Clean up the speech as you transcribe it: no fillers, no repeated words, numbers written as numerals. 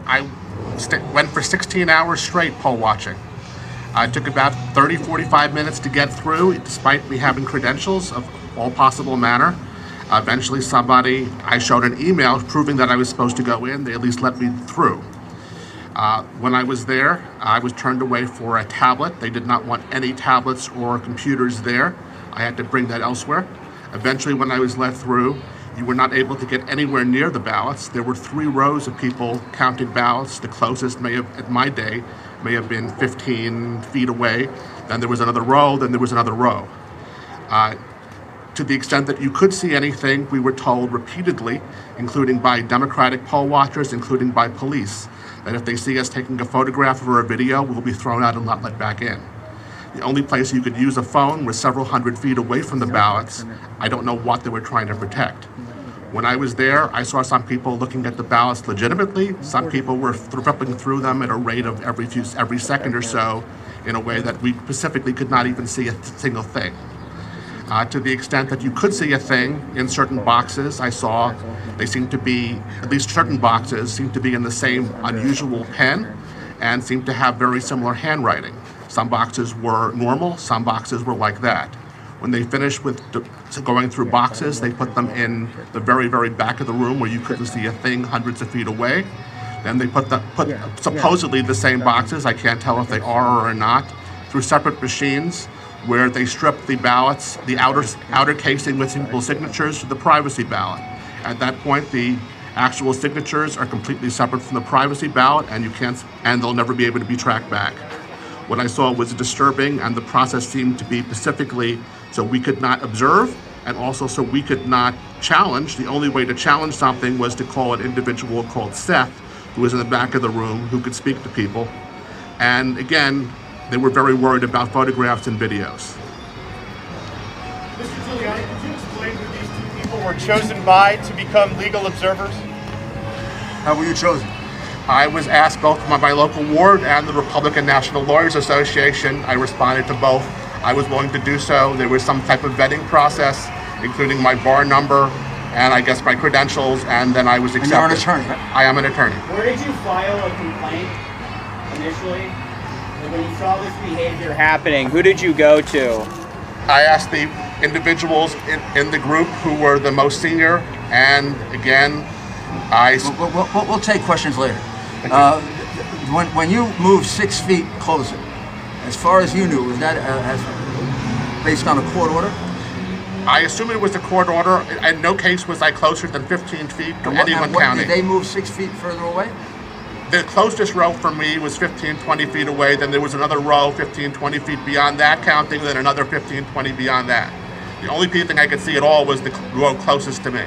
I went for 16 hours straight poll watching. It took about 30, 45 minutes to get through, despite me having credentials of all possible manner. Eventually I showed an email proving that I was supposed to go in. They at least let me through. When I was there, I was turned away for a tablet. They did not want any tablets or computers there. I had to bring that elsewhere. Eventually, when I was let through, you were not able to get anywhere near the ballots. There were 3 rows of people counting ballots. The closest at my day, may have been 15 feet away. Then there was another row, then there was another row. To the extent that you could see anything, we were told repeatedly, including by Democratic poll watchers, including by police, that if they see us taking a photograph or a video, we'll be thrown out and not let back in. The only place you could use a phone was several hundred feet away from the ballots. I don't know what they were trying to protect. When I was there, I saw some people looking at the ballots legitimately. Some people were flipping through them at a rate of every second or so in a way that we specifically could not even see a single thing. To the extent that you could see a thing in certain boxes, I saw they seemed to be, at least certain boxes, seemed to be in the same unusual pen and seemed to have very similar handwriting. Some boxes were normal, some boxes were like that. When they finished with going through boxes, they put them in the very, very back of the room where you couldn't see a thing hundreds of feet away. Then they put supposedly the same boxes, I can't tell if they are or not, through separate machines where they stripped the ballots, the outer casing with single signatures, to the privacy ballot. At that point, the actual signatures are completely separate from the privacy ballot, and they'll never be able to be tracked back. What I saw was disturbing, and the process seemed to be specifically so we could not observe, and also so we could not challenge. The only way to challenge something was to call an individual called Seth, who was in the back of the room, who could speak to people. And again, they were very worried about photographs and videos. Mr. Giuliani, could you explain who these 2 people were chosen by to become legal observers? How were you chosen? I was asked both by my local ward and the Republican National Lawyers Association. I responded to both. I was willing to do so. There was some type of vetting process, including my bar number and I guess my credentials, and then I was accepted. And you're an attorney, right? I am an attorney. Where did you file a complaint initially? When you saw this behavior happening, who did you go to? I asked the individuals in the group who were the most senior, and again, We'll take questions later. When you moved 6 feet closer, as far as you knew, was that based on a court order? I assume it was a court order. In no case was I closer than 15 feet to anyone counting. Did they move 6 feet further away? The closest row for me was 15, 20 feet away. Then there was another row 15, 20 feet beyond that counting, then another 15, 20 beyond that. The only thing I could see at all was the row closest to me.